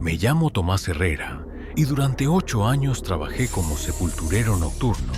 Me llamo Tomás Herrera y durante 8 años trabajé como sepulturero nocturno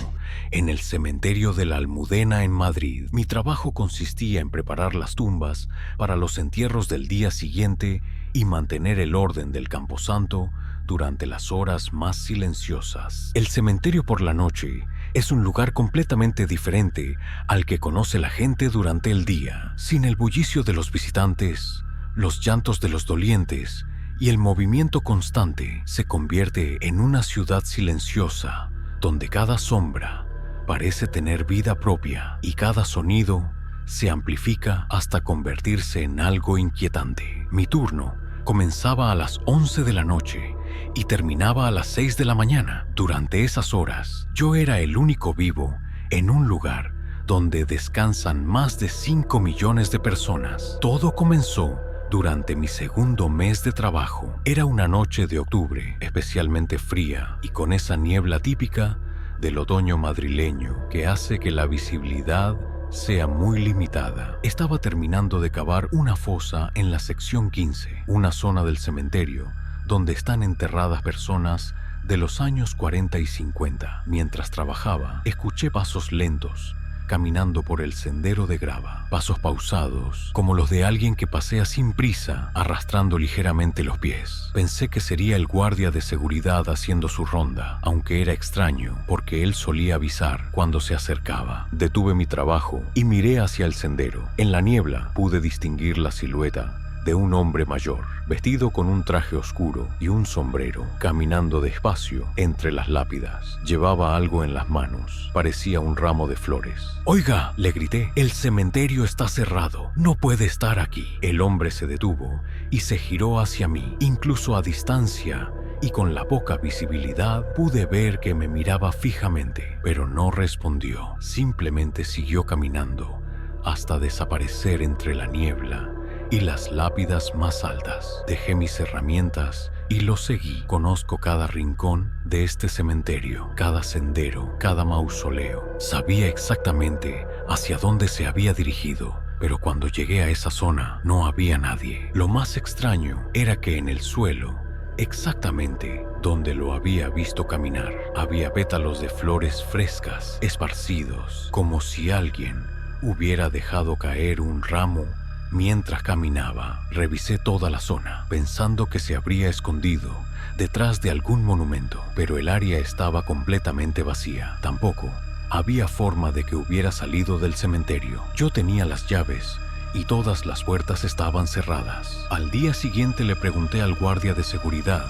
en el cementerio de la Almudena en Madrid. Mi trabajo consistía en preparar las tumbas para los entierros del día siguiente y mantener el orden del camposanto durante las horas más silenciosas. El cementerio por la noche es un lugar completamente diferente al que conoce la gente durante el día. Sin el bullicio de los visitantes, los llantos de los dolientes y el movimiento constante, se convierte en una ciudad silenciosa donde cada sombra parece tener vida propia y cada sonido se amplifica hasta convertirse en algo inquietante. Mi turno comenzaba a las 11 de la noche y terminaba a las 6 de la mañana. Durante esas horas, yo era el único vivo en un lugar donde descansan más de 5 millones de personas. Todo comenzó durante mi segundo mes de trabajo. Era una noche de octubre, especialmente fría y con esa niebla típica del otoño madrileño que hace que la visibilidad sea muy limitada. Estaba terminando de cavar una fosa en la sección 15, una zona del cementerio donde están enterradas personas de los años 40 y 50. Mientras trabajaba, escuché pasos lentos caminando por el sendero de grava, pasos pausados, como los de alguien que pasea sin prisa, arrastrando ligeramente los pies. Pensé que sería el guardia de seguridad haciendo su ronda, aunque era extraño, porque él solía avisar cuando se acercaba. Detuve mi trabajo y miré hacia el sendero. En la niebla pude distinguir la silueta de un hombre mayor, vestido con un traje oscuro y un sombrero, caminando despacio entre las lápidas. Llevaba algo en las manos, parecía un ramo de flores. «Oiga», le grité, «el cementerio está cerrado, no puede estar aquí». El hombre se detuvo y se giró hacia mí. Incluso a distancia y con la poca visibilidad pude ver que me miraba fijamente, pero no respondió. Simplemente siguió caminando hasta desaparecer entre la niebla y las lápidas más altas. Dejé mis herramientas y lo seguí. Conozco cada rincón de este cementerio, cada sendero, cada mausoleo. Sabía exactamente hacia dónde se había dirigido, pero cuando llegué a esa zona no había nadie. Lo más extraño era que en el suelo, exactamente donde lo había visto caminar, había pétalos de flores frescas esparcidos, como si alguien hubiera dejado caer un ramo mientras caminaba. Revisé toda la zona, pensando que se habría escondido detrás de algún monumento, pero el área estaba completamente vacía. Tampoco había forma de que hubiera salido del cementerio. Yo tenía las llaves y todas las puertas estaban cerradas. Al día siguiente le pregunté al guardia de seguridad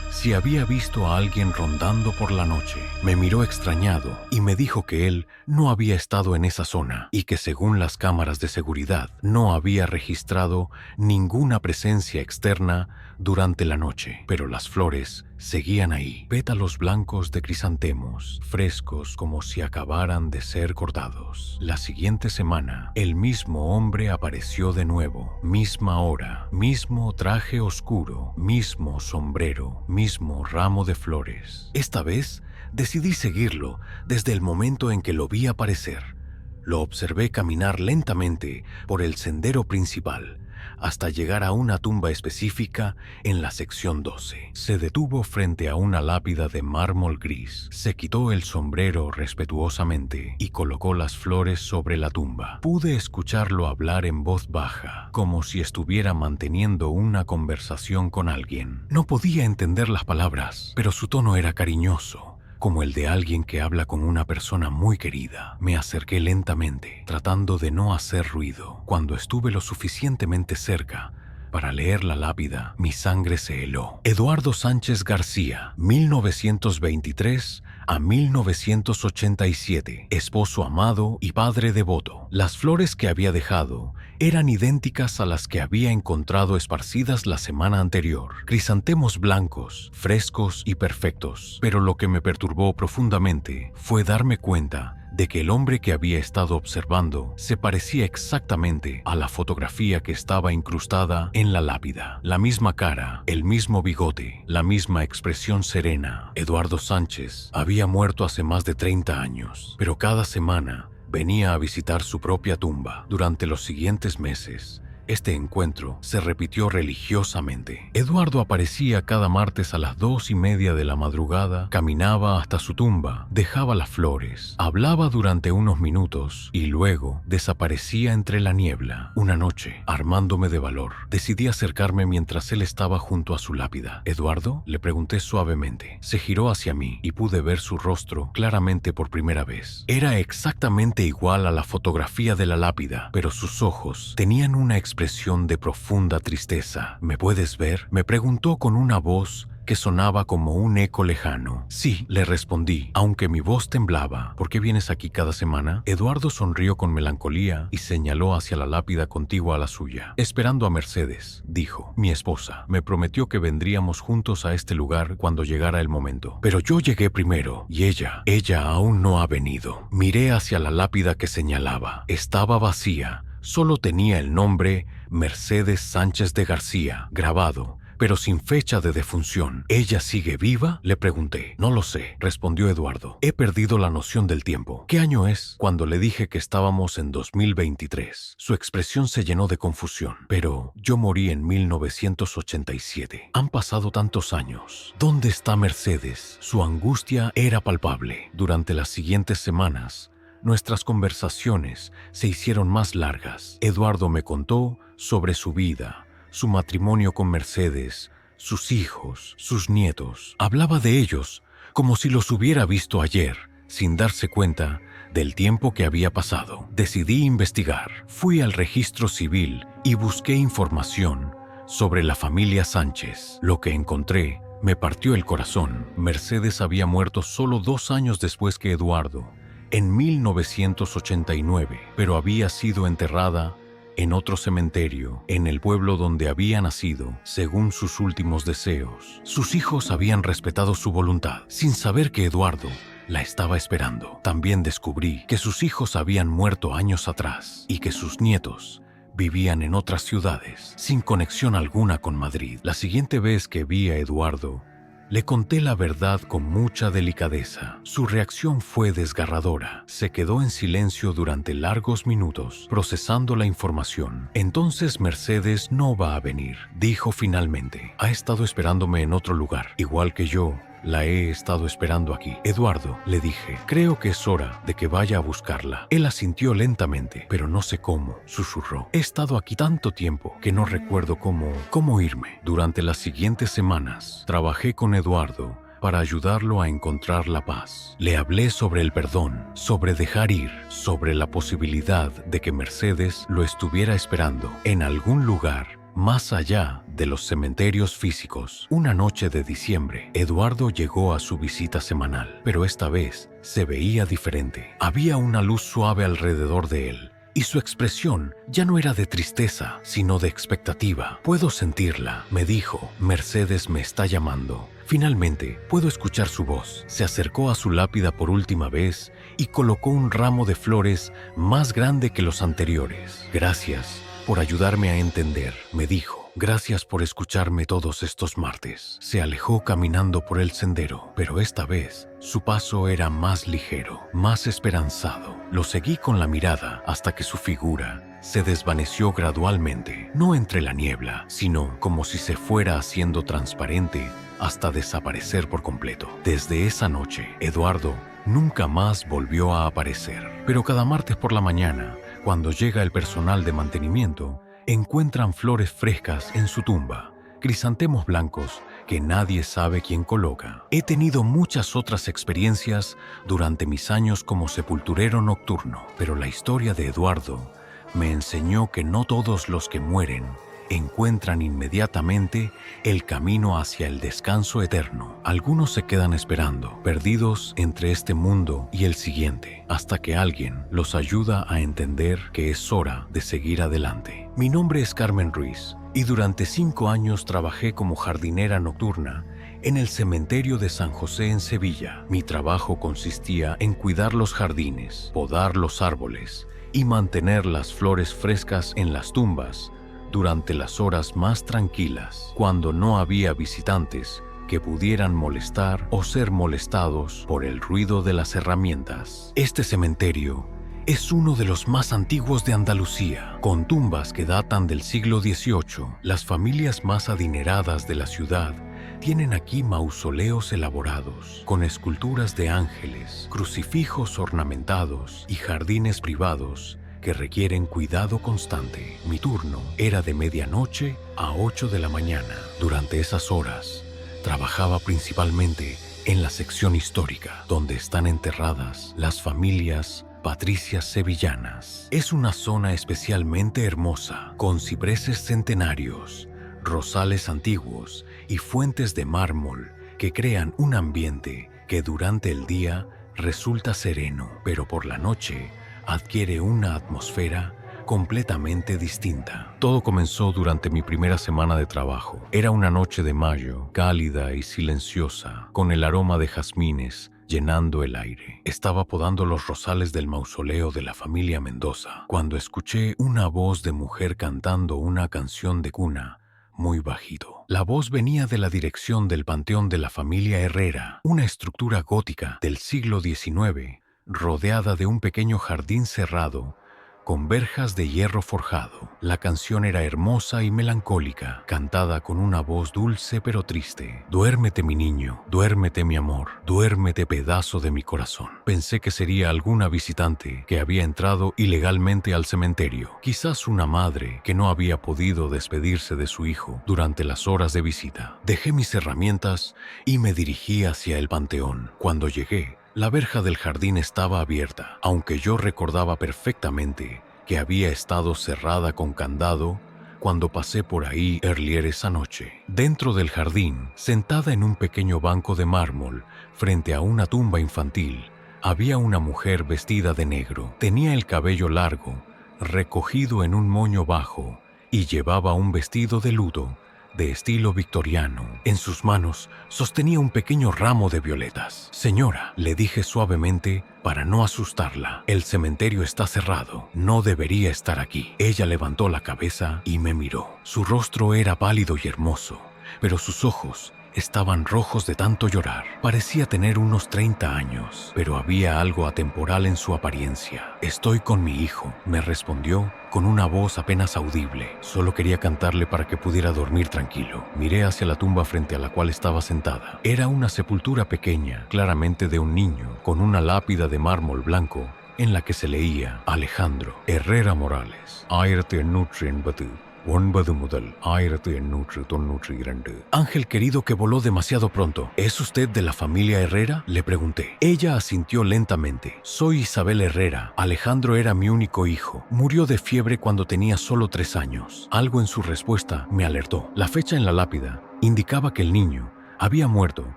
si había visto a alguien rondando por la noche. Me miró extrañado y me dijo que él no había estado en esa zona y que según las cámaras de seguridad no había registrado ninguna presencia externa durante la noche. Pero las flores seguían ahí, pétalos blancos de crisantemos, frescos como si acabaran de ser cortados. La siguiente semana, el mismo hombre apareció de nuevo, misma hora, mismo traje oscuro, mismo sombrero, mismo ramo de flores. Esta vez decidí seguirlo desde el momento en que lo vi aparecer. Lo observé caminar lentamente por el sendero principal hasta llegar a una tumba específica en la sección 12. Se detuvo frente a una lápida de mármol gris, se quitó el sombrero respetuosamente y colocó las flores sobre la tumba. Pude escucharlo hablar en voz baja, como si estuviera manteniendo una conversación con alguien. No podía entender las palabras, pero su tono era cariñoso, como el de alguien que habla con una persona muy querida. Me acerqué lentamente, tratando de no hacer ruido. Cuando estuve lo suficientemente cerca para leer la lápida, mi sangre se heló. Eduardo Sánchez García, 1923 a 1987, esposo amado y padre devoto. Las flores que había dejado eran idénticas a las que había encontrado esparcidas la semana anterior. Crisantemos blancos, frescos y perfectos. Pero lo que me perturbó profundamente fue darme cuenta de que el hombre que había estado observando se parecía exactamente a la fotografía que estaba incrustada en la lápida. La misma cara, el mismo bigote, la misma expresión serena. Eduardo Sánchez había muerto hace más de 30 años, pero cada semana venía a visitar su propia tumba. Durante los siguientes meses, Este encuentro se repitió religiosamente. Eduardo aparecía cada martes a las 2:30 de la madrugada, caminaba hasta su tumba, dejaba las flores, hablaba durante unos minutos y luego desaparecía entre la niebla. Una noche, armándome de valor, decidí acercarme mientras él estaba junto a su lápida. «¿Eduardo?», le pregunté suavemente. Se giró hacia mí y pude ver su rostro claramente por primera vez. Era exactamente igual a la fotografía de la lápida, pero sus ojos tenían una expresión de profunda tristeza. «¿Me puedes ver?», me preguntó con una voz que sonaba como un eco lejano. «Sí», le respondí, aunque mi voz temblaba. «¿Por qué vienes aquí cada semana?». Eduardo sonrió con melancolía y señaló hacia la lápida contigua a la suya. «Esperando a Mercedes», dijo. «Mi esposa me prometió que vendríamos juntos a este lugar cuando llegara el momento. Pero yo llegué primero y ella aún no ha venido». Miré hacia la lápida que señalaba. Estaba vacía. Solo tenía el nombre Mercedes Sánchez de García grabado, pero sin fecha de defunción. «¿Ella sigue viva?», le pregunté. «No lo sé», respondió Eduardo. «He perdido la noción del tiempo». «¿Qué año es?», cuando le dije que estábamos en 2023. Su expresión se llenó de confusión. «Pero yo morí en 1987. Han pasado tantos años. ¿Dónde está Mercedes?». Su angustia era palpable. Durante las siguientes semanas, nuestras conversaciones se hicieron más largas. Eduardo me contó sobre su vida, su matrimonio con Mercedes, sus hijos, sus nietos. Hablaba de ellos como si los hubiera visto ayer, sin darse cuenta del tiempo que había pasado. Decidí investigar. Fui al registro civil y busqué información sobre la familia Sánchez. Lo que encontré me partió el corazón. Mercedes había muerto solo 2 años después que Eduardo, en 1989, pero había sido enterrada en otro cementerio, en el pueblo donde había nacido, según sus últimos deseos. Sus hijos habían respetado su voluntad, sin saber que Eduardo la estaba esperando. También descubrí que sus hijos habían muerto años atrás y que sus nietos vivían en otras ciudades, sin conexión alguna con Madrid. La siguiente vez que vi a Eduardo, le conté la verdad con mucha delicadeza. Su reacción fue desgarradora. Se quedó en silencio durante largos minutos, procesando la información. «Entonces Mercedes no va a venir», dijo finalmente. «Ha estado esperándome en otro lugar, igual que yo la he estado esperando aquí». «Eduardo», le dije, «creo que es hora de que vaya a buscarla». Él asintió lentamente, pero no sé cómo, susurró. «He estado aquí tanto tiempo que no recuerdo cómo irme». Durante las siguientes semanas, trabajé con Eduardo para ayudarlo a encontrar la paz. Le hablé sobre el perdón, sobre dejar ir, sobre la posibilidad de que Mercedes lo estuviera esperando en algún lugar más allá de los cementerios físicos. Una noche de diciembre, Eduardo llegó a su visita semanal, pero esta vez se veía diferente. Había una luz suave alrededor de él, y su expresión ya no era de tristeza, sino de expectativa. «Puedo sentirla», me dijo. «Mercedes me está llamando. Finalmente, puedo escuchar su voz». Se acercó a su lápida por última vez y colocó un ramo de flores más grande que los anteriores. «Gracias por ayudarme a entender», me dijo. «Gracias por escucharme todos estos martes». Se alejó caminando por el sendero, pero esta vez su paso era más ligero, más esperanzado. Lo seguí con la mirada hasta que su figura se desvaneció gradualmente, no entre la niebla, sino como si se fuera haciendo transparente hasta desaparecer por completo. Desde esa noche, Eduardo nunca más volvió a aparecer. Pero cada martes por la mañana, cuando llega el personal de mantenimiento, encuentran flores frescas en su tumba, crisantemos blancos que nadie sabe quién coloca. He tenido muchas otras experiencias durante mis años como sepulturero nocturno, pero la historia de Eduardo me enseñó que no todos los que mueren encuentran inmediatamente el camino hacia el descanso eterno. Algunos se quedan esperando, perdidos entre este mundo y el siguiente, hasta que alguien los ayuda a entender que es hora de seguir adelante. Mi nombre es Carmen Ruiz y durante 5 años trabajé como jardinera nocturna en el cementerio de San José en Sevilla. Mi trabajo consistía en cuidar los jardines, podar los árboles y mantener las flores frescas en las tumbas durante las horas más tranquilas, cuando no había visitantes que pudieran molestar o ser molestados por el ruido de las herramientas. Este cementerio Es uno de los más antiguos de Andalucía, con tumbas que datan del siglo XVIII. Las familias más adineradas de la ciudad tienen aquí mausoleos elaborados, con esculturas de ángeles, crucifijos ornamentados y jardines privados que requieren cuidado constante. Mi turno era de medianoche a 8 de la mañana. Durante esas horas, trabajaba principalmente en la sección histórica, donde están enterradas las familias patricias sevillanas. Es una zona especialmente hermosa, con cipreses centenarios, rosales antiguos y fuentes de mármol que crean un ambiente que durante el día resulta sereno, pero por la noche adquiere una atmósfera completamente distinta. Todo comenzó durante mi primera semana de trabajo. Era una noche de mayo, cálida y silenciosa, con el aroma de jazmines llenando el aire. Estaba podando los rosales del mausoleo de la familia Mendoza cuando escuché una voz de mujer cantando una canción de cuna muy bajito. La voz venía de la dirección del panteón de la familia Herrera, una estructura gótica del siglo XIX, rodeada de un pequeño jardín cerrado con verjas de hierro forjado. La canción era hermosa y melancólica, cantada con una voz dulce pero triste. Duérmete, mi niño, duérmete, mi amor, duérmete, pedazo de mi corazón. Pensé que sería alguna visitante que había entrado ilegalmente al cementerio. Quizás una madre que no había podido despedirse de su hijo durante las horas de visita. Dejé mis herramientas y me dirigí hacia el panteón. Cuando llegué, la verja del jardín estaba abierta, aunque yo recordaba perfectamente que había estado cerrada con candado cuando pasé por ahí earlier esa noche. Dentro del jardín, sentada en un pequeño banco de mármol frente a una tumba infantil, había una mujer vestida de negro. Tenía el cabello largo, recogido en un moño bajo, y llevaba un vestido de luto de estilo victoriano. En sus manos sostenía un pequeño ramo de violetas. Señora, le dije suavemente para no asustarla, el cementerio está cerrado, no debería estar aquí. Ella levantó la cabeza y me miró. Su rostro era pálido y hermoso, pero sus ojos estaban rojos de tanto llorar. Parecía tener unos 30 años, pero había algo atemporal en su apariencia. Estoy con mi hijo, me respondió con una voz apenas audible. Solo quería cantarle para que pudiera dormir tranquilo. Miré hacia la tumba frente a la cual estaba sentada. Era una sepultura pequeña, claramente de un niño, con una lápida de mármol blanco en la que se leía Alejandro Herrera Morales, 1880 9 முதல் 1892. Ángel querido que voló demasiado pronto. ¿Es usted de la familia Herrera? Le pregunté. Ella asintió lentamente. Soy Isabel Herrera. Alejandro era mi único hijo. Murió de fiebre cuando tenía solo 3 años. Algo en su respuesta me alertó. La fecha en la lápida indicaba que el niño había muerto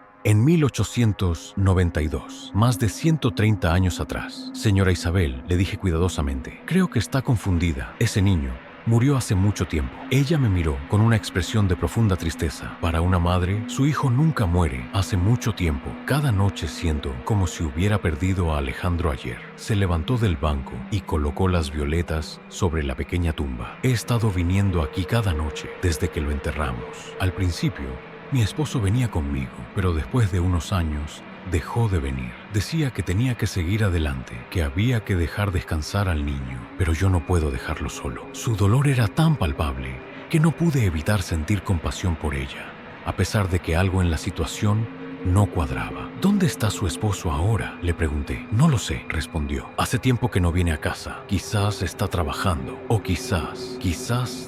en 1892, más de 130 años atrás. Señora Isabel, le dije cuidadosamente, creo que está confundida. Ese niño murió hace mucho tiempo. Ella me miró con una expresión de profunda tristeza. Para una madre, su hijo nunca muere hace mucho tiempo. Cada noche siento como si hubiera perdido a Alejandro ayer. Se levantó del banco y colocó las violetas sobre la pequeña tumba. He estado viniendo aquí cada noche desde que lo enterramos. Al principio, mi esposo venía conmigo, pero después de unos años dejó de venir. Decía que tenía que seguir adelante, que había que dejar descansar al niño, pero yo no puedo dejarlo solo. Su dolor era tan palpable que no pude evitar sentir compasión por ella, a pesar de que algo en la situación no cuadraba. ¿Dónde está su esposo ahora?, le pregunté. No lo sé, respondió. Hace tiempo que no viene a casa. Quizás está trabajando, o quizás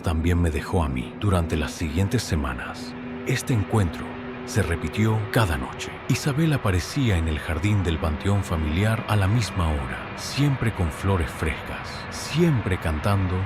también me dejó a mí. Durante las siguientes semanas, este encuentro se repitió cada noche. Isabel aparecía en el jardín del panteón familiar a la misma hora, siempre con flores frescas, siempre cantando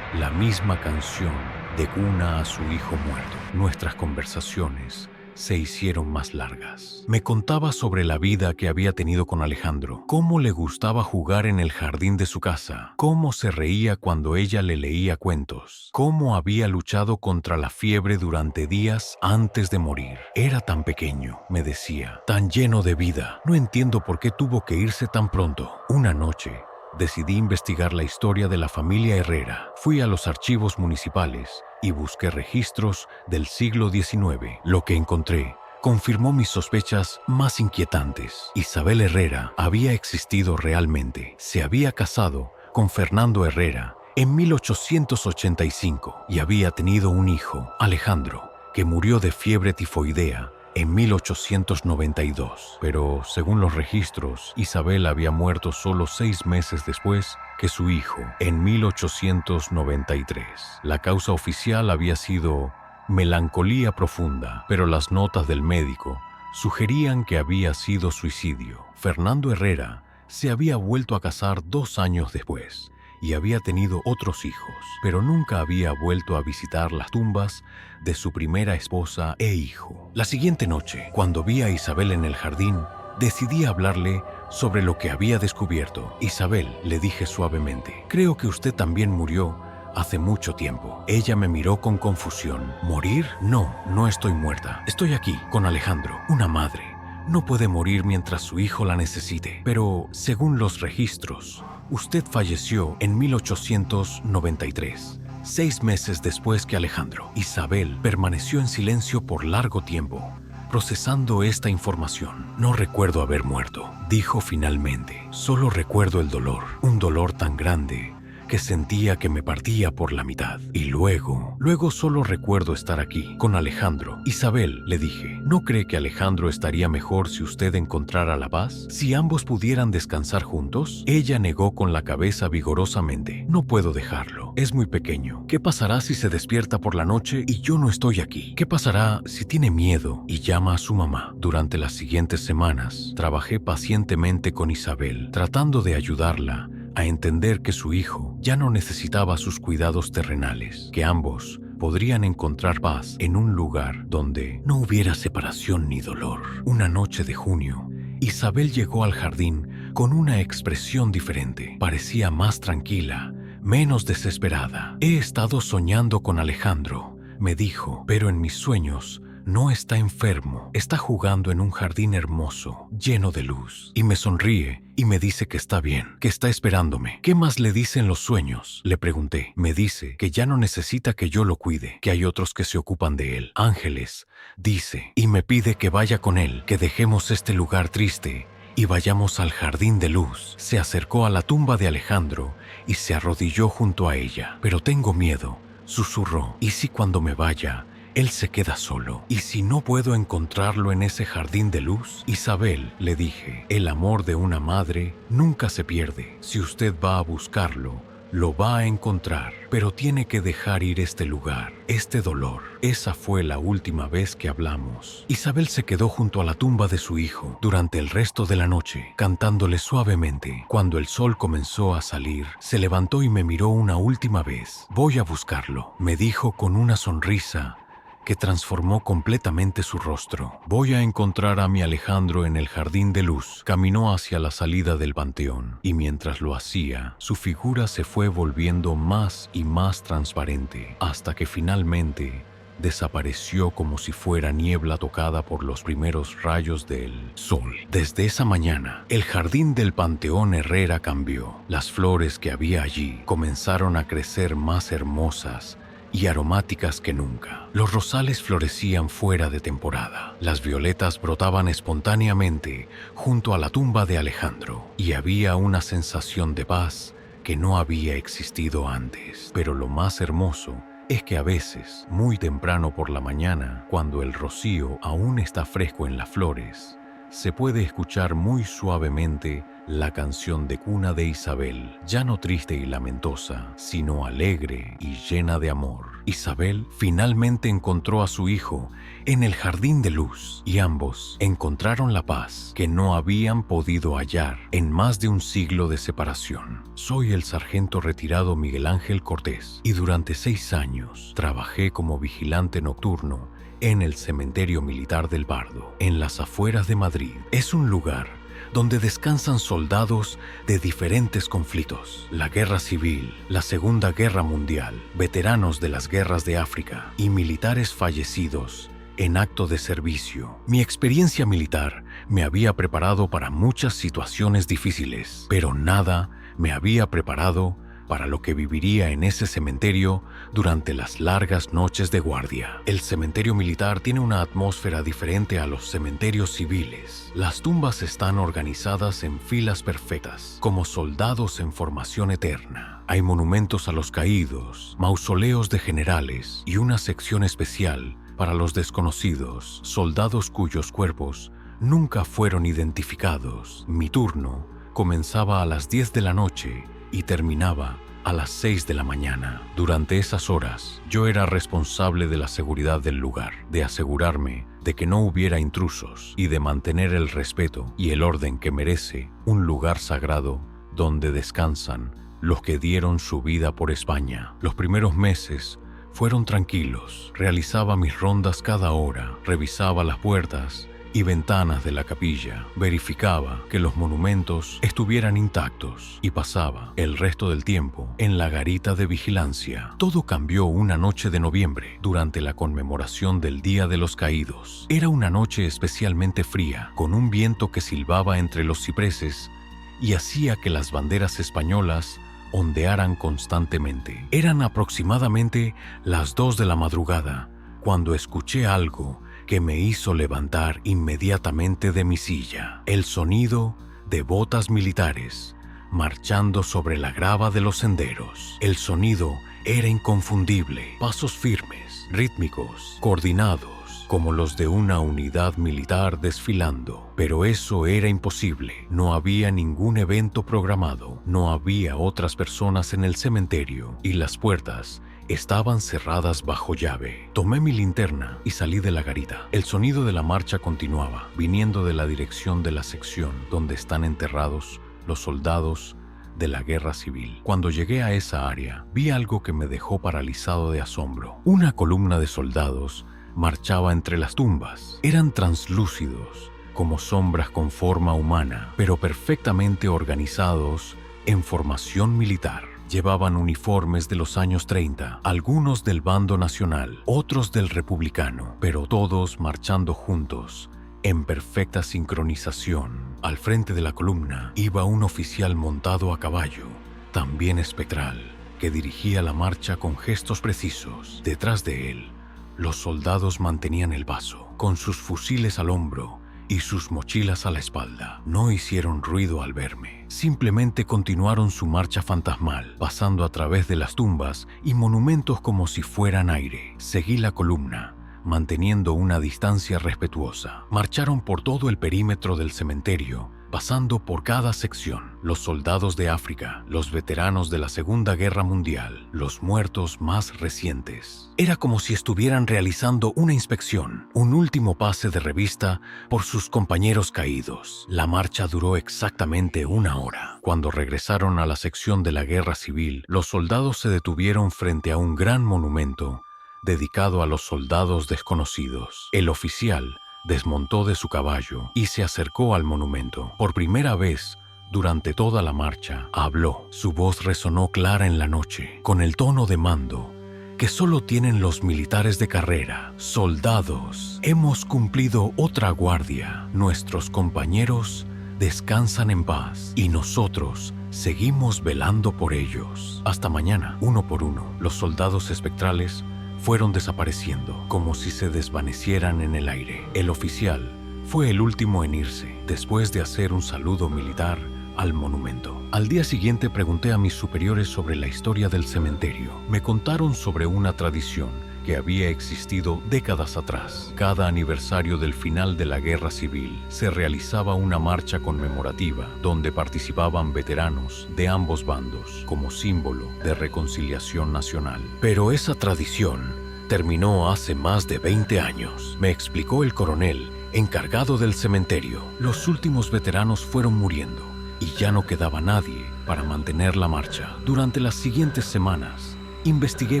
la misma canción de cuna a su hijo muerto. Nuestras conversaciones se hicieron más largas. Me contaba sobre la vida que había tenido con Alejandro, cómo le gustaba jugar en el jardín de su casa, cómo se reía cuando ella le leía cuentos, cómo había luchado contra la fiebre durante días antes de morir. Era tan pequeño, me decía, tan lleno de vida. No entiendo por qué tuvo que irse tan pronto. Una noche, decidí investigar la historia de la familia Herrera. Fui a los archivos municipales y busqué registros del siglo XIX. Lo que encontré confirmó mis sospechas más inquietantes. Isabel Herrera había existido realmente. Se había casado con Fernando Herrera en 1885 y había tenido un hijo, Alejandro, que murió de fiebre tifoidea en 1892. Pero, según los registros, Isabel había muerto solo 6 meses después que su hijo, en 1893. La causa oficial había sido melancolía profunda, pero las notas del médico sugerían que había sido suicidio. Fernando Herrera se había vuelto a casar 2 años después y había tenido otros hijos, pero nunca había vuelto a visitar las tumbas de su primera esposa e hijo. La siguiente noche, cuando vi a Isabel en el jardín, decidí hablarle sobre lo que había descubierto. Isabel, le dije suavemente, creo que usted también murió hace mucho tiempo. Ella me miró con confusión. ¿Morir? No, no estoy muerta. Estoy aquí con Alejandro, una madre. No puede morir mientras su hijo la necesite. Pero, según los registros, usted falleció en 1893, 6 meses después que Alejandro. Isabel permaneció en silencio por largo tiempo, procesando esta información. No recuerdo haber muerto, dijo finalmente. Solo recuerdo el dolor, un dolor tan grande que sentía que me partía por la mitad. Y luego solo recuerdo estar aquí, con Alejandro. Isabel, le dije, ¿no cree que Alejandro estaría mejor si usted encontrara la paz? Si ambos pudieran descansar juntos? Ella negó con la cabeza vigorosamente. No puedo dejarlo, es muy pequeño. ¿Qué pasará si se despierta por la noche y yo no estoy aquí? ¿Qué pasará si tiene miedo y llama a su mamá? Durante las siguientes semanas, trabajé pacientemente con Isabel, tratando de ayudarla a entender que su hijo ya no necesitaba sus cuidados terrenales, que ambos podrían encontrar paz en un lugar donde no hubiera separación ni dolor. Una noche de junio, Isabel llegó al jardín con una expresión diferente. Parecía más tranquila, menos desesperada. He estado soñando con Alejandro, me dijo, pero en mis sueños no está enfermo, está jugando en un jardín hermoso, lleno de luz. Y me sonríe y me dice que está bien, que está esperándome. ¿Qué más le dicen los sueños?, le pregunté. Me dice que ya no necesita que yo lo cuide, que hay otros que se ocupan de él. Ángeles, dice, y me pide que vaya con él, que dejemos este lugar triste y vayamos al jardín de luz. Se acercó a la tumba de Alejandro y se arrodilló junto a ella. Pero tengo miedo, susurró. ¿Y si cuando me vaya él se queda solo? ¿Y si no puedo encontrarlo en ese jardín de luz? Isabel, le dije, el amor de una madre nunca se pierde. Si usted va a buscarlo, lo va a encontrar, pero tiene que dejar ir este lugar, este dolor. Esa fue la última vez que hablamos. Isabel se quedó junto a la tumba de su hijo durante el resto de la noche, cantándole suavemente. Cuando el sol comenzó a salir, se levantó y me miró una última vez. Voy a buscarlo, me dijo con una sonrisa que transformó completamente su rostro. Voy a encontrar a mi Alejandro en el jardín de luz. Caminó hacia la salida del panteón, y mientras lo hacía, su figura se fue volviendo más y más transparente, hasta que finalmente desapareció como si fuera niebla tocada por los primeros rayos del sol. Desde esa mañana, el jardín del Panteón Herrera cambió. Las flores que había allí comenzaron a crecer más hermosas y aromáticas que nunca. Los rosales florecían fuera de temporada. Las violetas brotaban espontáneamente junto a la tumba de Alejandro, y había una sensación de paz que no había existido antes. Pero lo más hermoso es que a veces, muy temprano por la mañana, cuando el rocío aún está fresco en las flores, se puede escuchar muy suavemente la canción de cuna de Isabel, ya no triste y lamentosa, sino alegre y llena de amor. Isabel finalmente encontró a su hijo en el jardín de luz, y ambos encontraron la paz que no habían podido hallar en más de un siglo de separación. Soy el sargento retirado Miguel Ángel Cortés, y durante 6 años trabajé como vigilante nocturno en el cementerio militar del Pardo, en las afueras de Madrid. Es un lugar donde descansan soldados de diferentes conflictos: la Guerra Civil, la Segunda Guerra Mundial, veteranos de las guerras de África y militares fallecidos en acto de servicio. Mi experiencia militar me había preparado para muchas situaciones difíciles, pero nada me había preparado para lo que viviría en ese cementerio durante las largas noches de guardia. El cementerio militar tiene una atmósfera diferente a los cementerios civiles. Las tumbas están organizadas en filas perfectas, como soldados en formación eterna. Hay monumentos a los caídos, mausoleos de generales y una sección especial para los desconocidos, soldados cuyos cuerpos nunca fueron identificados. Mi turno comenzaba a las 10 de la noche y terminaba a las 6 de la mañana. Durante esas horas, yo era responsable de la seguridad del lugar, de asegurarme de que no hubiera intrusos y de mantener el respeto y el orden que merece un lugar sagrado donde descansan los que dieron su vida por España. Los primeros meses fueron tranquilos. Realizaba mis rondas cada hora, revisaba las puertas y ventanas de la capilla, verificaba que los monumentos estuvieran intactos y pasaba el resto del tiempo en la garita de vigilancia. Todo cambió una noche de noviembre, durante la conmemoración del Día de los Caídos. Era una noche especialmente fría, con un viento que silbaba entre los cipreses y hacía que las banderas españolas ondearan constantemente. Eran aproximadamente las 2 de la madrugada cuando escuché algo que me hizo levantar inmediatamente de mi silla. El sonido de botas militares marchando sobre la grava de los senderos. El sonido era inconfundible. Pasos firmes, rítmicos, coordinados, como los de una unidad militar desfilando. Pero eso era imposible. No había ningún evento programado. No había otras personas en el cementerio y las puertas estaban cerradas bajo llave. Tomé mi linterna y salí de la garita. El sonido de la marcha continuaba, viniendo de la dirección de la sección donde están enterrados los soldados de la guerra civil. Cuando llegué a esa área, vi algo que me dejó paralizado de asombro. Una columna de soldados marchaba entre las tumbas. Eran translúcidos, como sombras con forma humana, pero perfectamente organizados en formación militar. Llevaban uniformes de los años 30, algunos del bando nacional, otros del republicano, pero todos marchando juntos, en perfecta sincronización. Al frente de la columna iba un oficial montado a caballo, también espectral, que dirigía la marcha con gestos precisos. Detrás de él, los soldados mantenían el paso, con sus fusiles al hombro y sus mochilas a la espalda. No hicieron ruido al verme. Simplemente continuaron su marcha fantasmal, pasando a través de las tumbas y monumentos como si fueran aire. Seguí la columna, manteniendo una distancia respetuosa. Marcharon por todo el perímetro del cementerio, pasando por cada sección. Los soldados de África, los veteranos de la Segunda Guerra Mundial, los muertos más recientes. Era como si estuvieran realizando una inspección, un último pase de revista por sus compañeros caídos. La marcha duró exactamente 1 hora. Cuando regresaron a la sección de la Guerra Civil, los soldados se detuvieron frente a un gran monumento dedicado a los soldados desconocidos. El oficial desmontó de su caballo y se acercó al monumento. Por primera vez durante toda la marcha, habló. Su voz resonó clara en la noche, con el tono de mando que solo tienen los militares de carrera. Soldados, hemos cumplido otra guardia. Nuestros compañeros descansan en paz y nosotros seguimos velando por ellos. Hasta mañana. Uno por uno, los soldados espectrales fueron desapareciendo, como si se desvanecieran en el aire. El oficial fue el último en irse, después de hacer un saludo militar al monumento. Al día siguiente pregunté a mis superiores sobre la historia del cementerio. Me contaron sobre una tradición que había existido décadas atrás. Cada aniversario del final de la Guerra Civil se realizaba una marcha conmemorativa donde participaban veteranos de ambos bandos como símbolo de reconciliación nacional. Pero esa tradición terminó hace más de 20 años, me explicó el coronel encargado del cementerio. Los últimos veteranos fueron muriendo y ya no quedaba nadie para mantener la marcha. Durante las siguientes semanas, investigué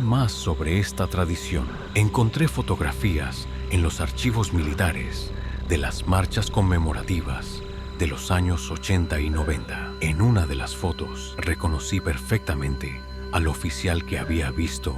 más sobre esta tradición. Encontré fotografías en los archivos militares de las marchas conmemorativas de los años 80 y 90. En una de las fotos reconocí perfectamente al oficial que había visto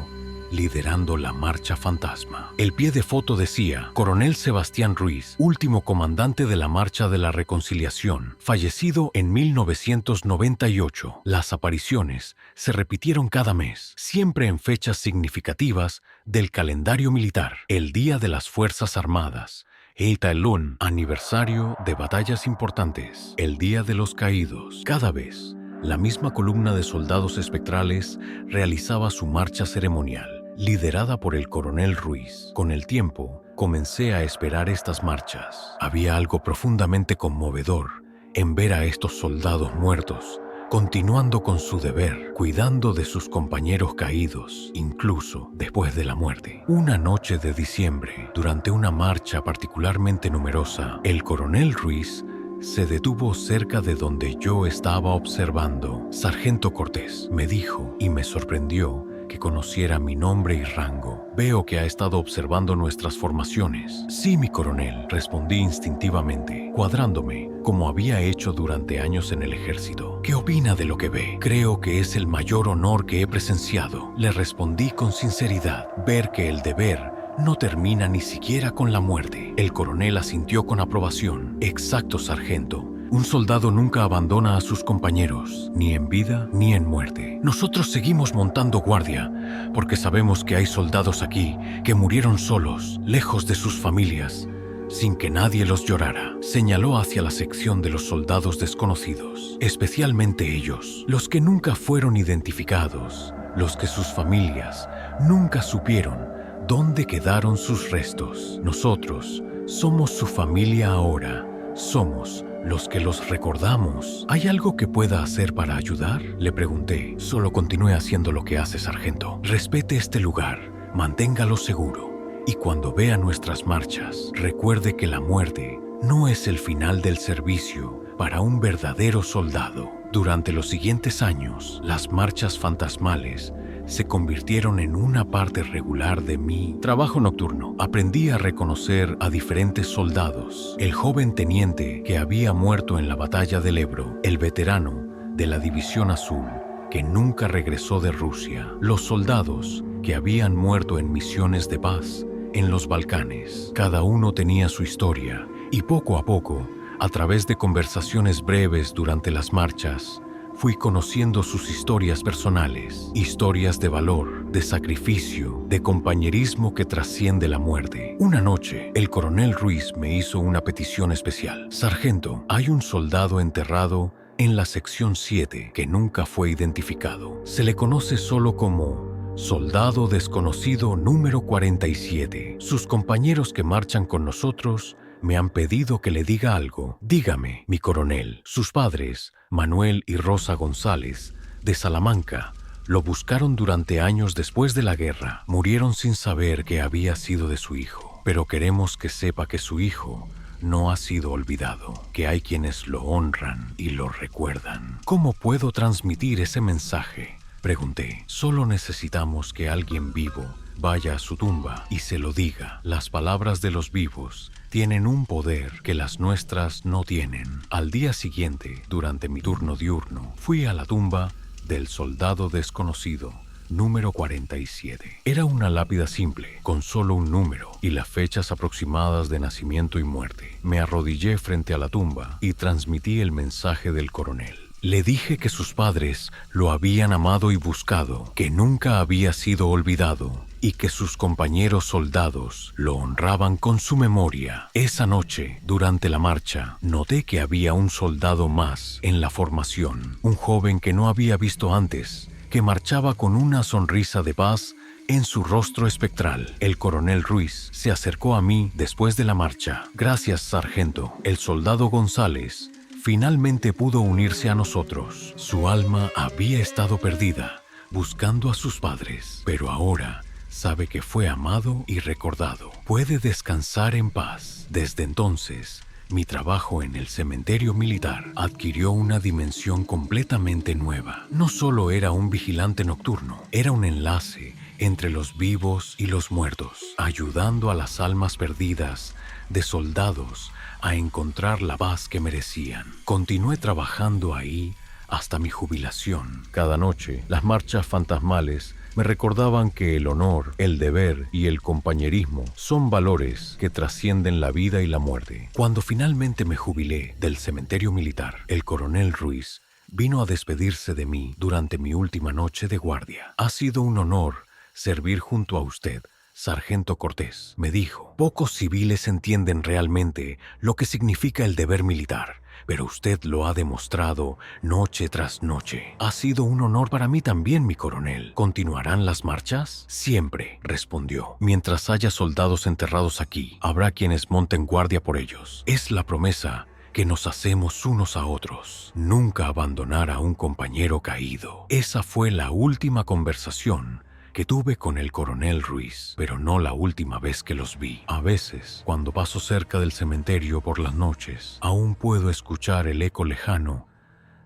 liderando la marcha fantasma. El pie de foto decía: Coronel Sebastián Ruiz, último comandante de la Marcha de la Reconciliación, fallecido en 1998. Las apariciones se repitieron cada mes, siempre en fechas significativas del calendario militar: el Día de las Fuerzas Armadas, el Taelún, aniversario de batallas importantes, el Día de los Caídos. Cada vez, la misma columna de soldados espectrales realizaba su marcha ceremonial, liderada por el coronel Ruiz. Con el tiempo, comencé a esperar estas marchas. Había algo profundamente conmovedor en ver a estos soldados muertos continuando con su deber, cuidando de sus compañeros caídos, incluso después de la muerte. Una noche de diciembre, durante una marcha particularmente numerosa, el coronel Ruiz se detuvo cerca de donde yo estaba observando. Sargento Cortés, me dijo, y me sorprendió que conociera mi nombre y rango. Veo que ha estado observando nuestras formaciones. Sí, mi coronel, respondí instintivamente, cuadrándome, como había hecho durante años en el ejército. ¿Qué opina de lo que ve? Creo que es el mayor honor que he presenciado. Le respondí con sinceridad. Ver que el deber no termina ni siquiera con la muerte. El coronel asintió con aprobación. Exacto, sargento. Un soldado nunca abandona a sus compañeros, ni en vida ni en muerte. Nosotros seguimos montando guardia, porque sabemos que hay soldados aquí que murieron solos, lejos de sus familias, sin que nadie los llorara. Señaló hacia la sección de los soldados desconocidos, especialmente ellos, los que nunca fueron identificados, los que sus familias nunca supieron dónde quedaron sus restos. Nosotros somos su familia ahora, somos los que los recordamos. ¿Hay algo que pueda hacer para ayudar?, le pregunté. Solo continúe haciendo lo que hace, sargento. Respete este lugar, manténgalo seguro, y cuando vea nuestras marchas, recuerde que la muerte no es el final del servicio para un verdadero soldado. Durante los siguientes años, las marchas fantasmales se convirtieron en una parte regular de mi trabajo nocturno. Aprendí a reconocer a diferentes soldados: el joven teniente que había muerto en la batalla del Ebro, el veterano de la División Azul que nunca regresó de Rusia, los soldados que habían muerto en misiones de paz en los Balcanes. Cada uno tenía su historia, y poco a poco, a través de conversaciones breves durante las marchas, fui conociendo sus historias personales, historias de valor, de sacrificio, de compañerismo que trasciende la muerte. Una noche, el coronel Ruiz me hizo una petición especial. Sargento, hay un soldado enterrado en la sección 7 que nunca fue identificado. Se le conoce solo como Soldado Desconocido número 47. Sus compañeros que marchan con nosotros me han pedido que le diga algo. Dígame, mi coronel. Sus padres, Manuel y Rosa González, de Salamanca, lo buscaron durante años después de la guerra. Murieron sin saber qué había sido de su hijo. Pero queremos que sepa que su hijo no ha sido olvidado, que hay quienes lo honran y lo recuerdan. ¿Cómo puedo transmitir ese mensaje?, pregunté. Solo necesitamos que alguien vivo vaya a su tumba y se lo diga. Las palabras de los vivos tienen un poder que las nuestras no tienen. Al día siguiente, durante mi turno diurno, fui a la tumba del soldado desconocido número 47. Era una lápida simple, con solo un número y las fechas aproximadas de nacimiento y muerte. Me arrodillé frente a la tumba y transmití el mensaje del coronel. Le dije que sus padres lo habían amado y buscado, que nunca había sido olvidado y que sus compañeros soldados lo honraban con su memoria. Esa noche, durante la marcha, noté que había un soldado más en la formación, un joven que no había visto antes, que marchaba con una sonrisa de paz en su rostro espectral. El coronel Ruiz se acercó a mí después de la marcha. Gracias, sargento. El soldado González finalmente pudo unirse a nosotros. Su alma había estado perdida, buscando a sus padres, pero ahora sabe que fue amado y recordado. Puede descansar en paz. Desde entonces, mi trabajo en el cementerio militar adquirió una dimensión completamente nueva. No solo era un vigilante nocturno, era un enlace entre los vivos y los muertos, ayudando a las almas perdidas de soldados a encontrar la paz que merecían. Continué trabajando ahí hasta mi jubilación. Cada noche, las marchas fantasmales me recordaban que el honor, el deber y el compañerismo son valores que trascienden la vida y la muerte. Cuando finalmente me jubilé del cementerio militar, el coronel Ruiz vino a despedirse de mí durante mi última noche de guardia. Ha sido un honor servir junto a usted, Sargento Cortés, me dijo. Pocos civiles entienden realmente lo que significa el deber militar, pero usted lo ha demostrado noche tras noche. Ha sido un honor para mí también, mi coronel. ¿Continuarán las marchas? Siempre, respondió. Mientras haya soldados enterrados aquí, habrá quienes monten guardia por ellos. Es la promesa que nos hacemos unos a otros. Nunca abandonar a un compañero caído. Esa fue la última conversación que tuve con el coronel Ruiz, pero no la última vez que los vi. A veces, cuando paso cerca del cementerio por las noches, aún puedo escuchar el eco lejano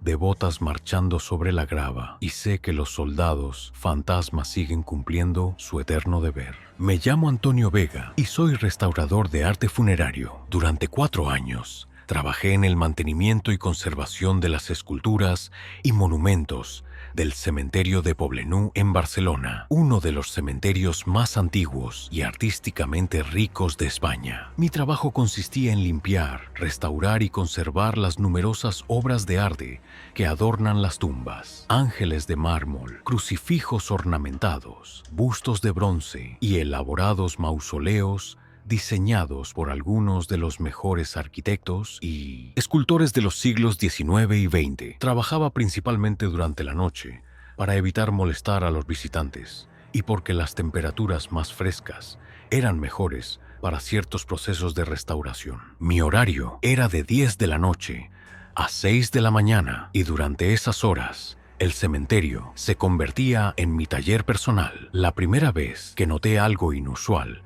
de botas marchando sobre la grava y sé que los soldados fantasmas siguen cumpliendo su eterno deber. Me llamo Antonio Vega y soy restaurador de arte funerario. Durante 4 años, trabajé en el mantenimiento y conservación de las esculturas y monumentos del cementerio de Poblenou en Barcelona, uno de los cementerios más antiguos y artísticamente ricos de España. Mi trabajo consistía en limpiar, restaurar y conservar las numerosas obras de arte que adornan las tumbas: ángeles de mármol, crucifijos ornamentados, bustos de bronce y elaborados mausoleos diseñados por algunos de los mejores arquitectos y escultores de los siglos XIX y XX. Trabajaba principalmente durante la noche para evitar molestar a los visitantes y porque las temperaturas más frescas eran mejores para ciertos procesos de restauración. Mi horario era de 10 de la noche a 6 de la mañana y durante esas horas el cementerio se convertía en mi taller personal. La primera vez que noté algo inusual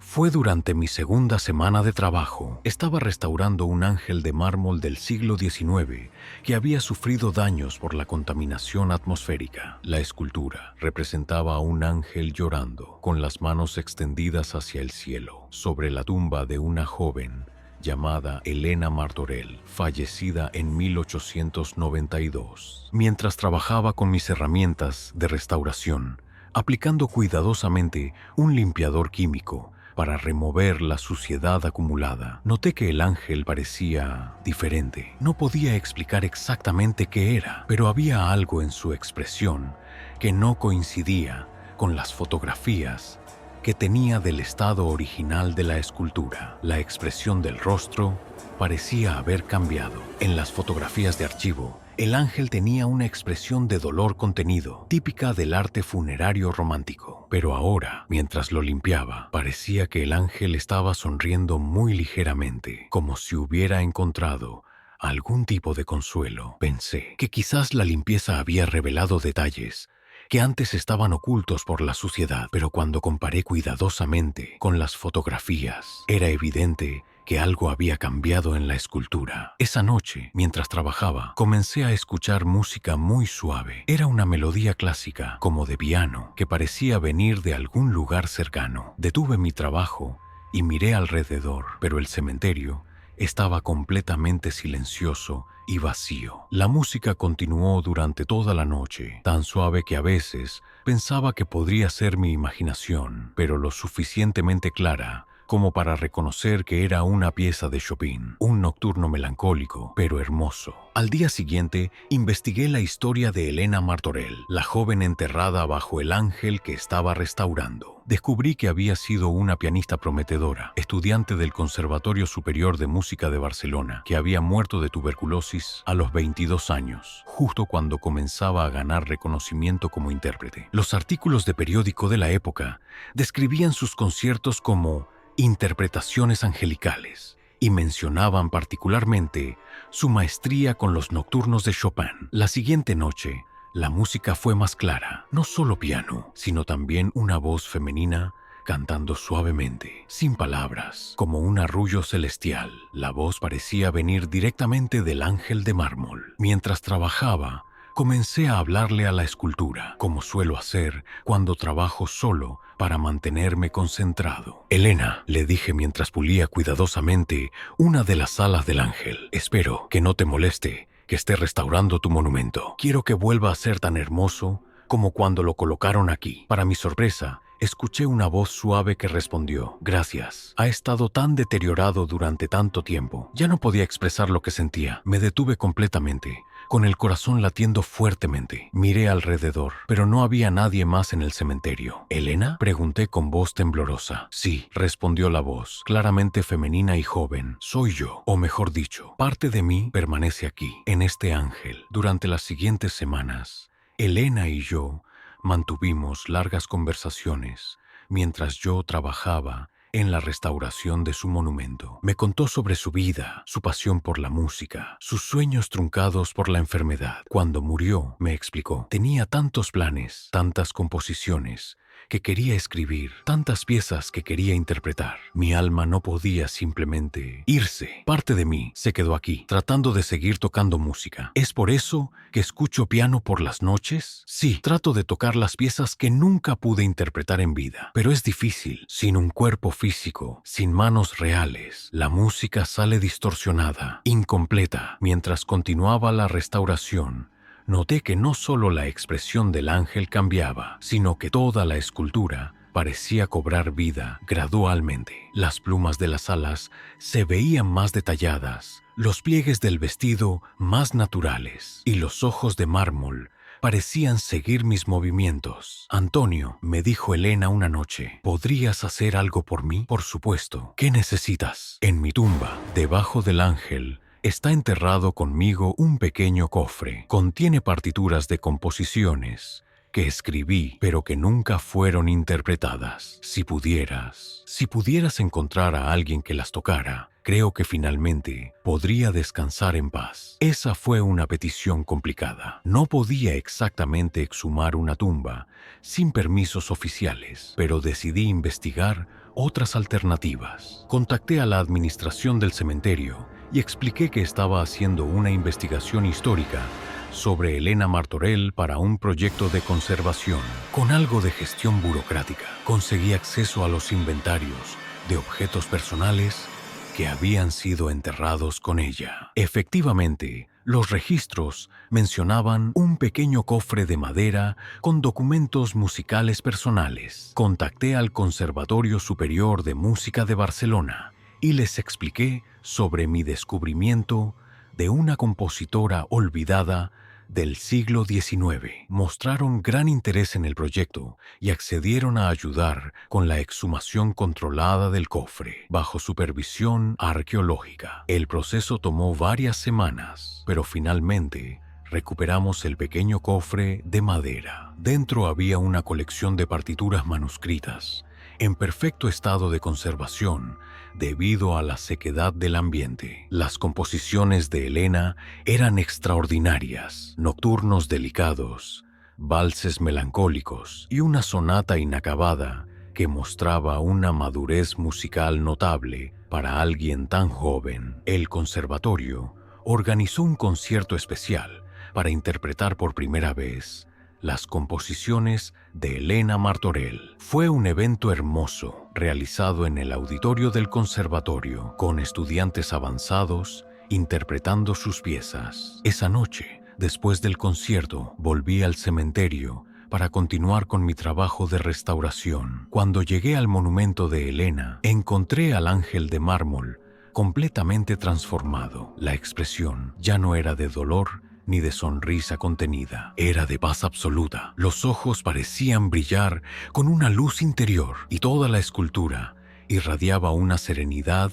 fue durante mi segunda semana de trabajo. Estaba restaurando un ángel de mármol del siglo XIX que había sufrido daños por la contaminación atmosférica. La escultura representaba a un ángel llorando, con las manos extendidas hacia el cielo, sobre la tumba de una joven llamada Elena Martorell, fallecida en 1892. Mientras trabajaba con mis herramientas de restauración, aplicando cuidadosamente un limpiador químico para remover la suciedad acumulada, noté que el ángel parecía diferente. No podía explicar exactamente qué era, pero había algo en su expresión que no coincidía con las fotografías que tenía del estado original de la escultura. La expresión del rostro parecía haber cambiado. En las fotografías de archivo, el ángel tenía una expresión de dolor contenido, típica del arte funerario romántico. Pero ahora, mientras lo limpiaba, parecía que el ángel estaba sonriendo muy ligeramente, como si hubiera encontrado algún tipo de consuelo. Pensé que quizás la limpieza había revelado detalles que antes estaban ocultos por la suciedad, pero cuando comparé cuidadosamente con las fotografías, era evidente que algo había cambiado en la escultura. Esa noche, mientras trabajaba, comencé a escuchar música muy suave. Era una melodía clásica, como de piano, que parecía venir de algún lugar cercano. Detuve mi trabajo y miré alrededor, pero el cementerio estaba completamente silencioso y vacío. La música continuó durante toda la noche, tan suave que a veces pensaba que podría ser mi imaginación, pero lo suficientemente clara como para reconocer que era una pieza de Chopin, un nocturno melancólico, pero hermoso. Al día siguiente, investigué la historia de Elena Martorell, la joven enterrada bajo el ángel que estaba restaurando. Descubrí que había sido una pianista prometedora, estudiante del Conservatorio Superior de Música de Barcelona, que había muerto de tuberculosis a los 22 años, justo cuando comenzaba a ganar reconocimiento como intérprete. Los artículos de periódico de la época describían sus conciertos como interpretaciones angelicales y mencionaban particularmente su maestría con los nocturnos de Chopin. La siguiente noche, la música fue más clara, no solo piano, sino también una voz femenina cantando suavemente, sin palabras, como un arrullo celestial. La voz parecía venir directamente del ángel de mármol. Mientras trabajaba, comencé a hablarle a la escultura, como suelo hacer cuando trabajo solo para mantenerme concentrado. Elena, le dije mientras pulía cuidadosamente una de las alas del ángel, espero que no te moleste que esté restaurando tu monumento. Quiero que vuelva a ser tan hermoso como cuando lo colocaron aquí. Para mi sorpresa, escuché una voz suave que respondió: «Gracias. Ha estado tan deteriorado durante tanto tiempo». Ya no podía expresar lo que sentía. Me detuve completamente, con el corazón latiendo fuertemente. Miré alrededor, pero no había nadie más en el cementerio. «¿Elena?», pregunté con voz temblorosa. «Sí», respondió la voz, claramente femenina y joven. «Soy yo, o mejor dicho, parte de mí permanece aquí, en este ángel». Durante las siguientes semanas, Elena y yo mantuvimos largas conversaciones mientras yo trabajaba en la restauración de su monumento. Me contó sobre su vida, su pasión por la música, sus sueños truncados por la enfermedad. Cuando murió, me explicó, tenía tantos planes, tantas composiciones que quería escribir, tantas piezas que quería interpretar. Mi alma no podía simplemente irse. Parte de mí se quedó aquí, tratando de seguir tocando música. ¿Es por eso que escucho piano por las noches? Sí, trato de tocar las piezas que nunca pude interpretar en vida, pero es difícil. Sin un cuerpo físico, sin manos reales, la música sale distorsionada, incompleta. Mientras continuaba la restauración, noté que no solo la expresión del ángel cambiaba, sino que toda la escultura parecía cobrar vida gradualmente. Las plumas de las alas se veían más detalladas, los pliegues del vestido más naturales, y los ojos de mármol parecían seguir mis movimientos. «Antonio», me dijo Elena una noche, «¿podrías hacer algo por mí?» «Por supuesto. ¿Qué necesitas?» «En mi tumba, debajo del ángel, está enterrado conmigo un pequeño cofre. Contiene partituras de composiciones que escribí, pero que nunca fueron interpretadas. Si pudieras encontrar a alguien que las tocara, creo que finalmente podría descansar en paz». Esa fue una petición complicada. No podía exactamente exhumar una tumba sin permisos oficiales, pero decidí investigar otras alternativas. Contacté a la administración del cementerio y expliqué que estaba haciendo una investigación histórica sobre Elena Martorell para un proyecto de conservación. Con algo de gestión burocrática, conseguí acceso a los inventarios de objetos personales que habían sido enterrados con ella. Efectivamente, los registros mencionaban un pequeño cofre de madera con documentos musicales personales. Contacté al Conservatorio Superior de Música de Barcelona y les expliqué sobre mi descubrimiento de una compositora olvidada del siglo XIX. Mostraron gran interés en el proyecto y accedieron a ayudar con la exhumación controlada del cofre, bajo supervisión arqueológica. El proceso tomó varias semanas, pero finalmente recuperamos el pequeño cofre de madera. Dentro había una colección de partituras manuscritas, en perfecto estado de conservación debido a la sequedad del ambiente. Las composiciones de Elena eran extraordinarias: nocturnos delicados, valses melancólicos y una sonata inacabada que mostraba una madurez musical notable para alguien tan joven. El conservatorio organizó un concierto especial para interpretar por primera vez las composiciones de Elena Martorell. Fue un evento hermoso, realizado en el auditorio del conservatorio, con estudiantes avanzados interpretando sus piezas. Esa noche, después del concierto, volví al cementerio para continuar con mi trabajo de restauración. Cuando llegué al monumento de Elena, encontré al ángel de mármol completamente transformado. La expresión ya no era de dolor ni de sonrisa contenida, era de paz absoluta. Los ojos parecían brillar con una luz interior y toda la escultura irradiaba una serenidad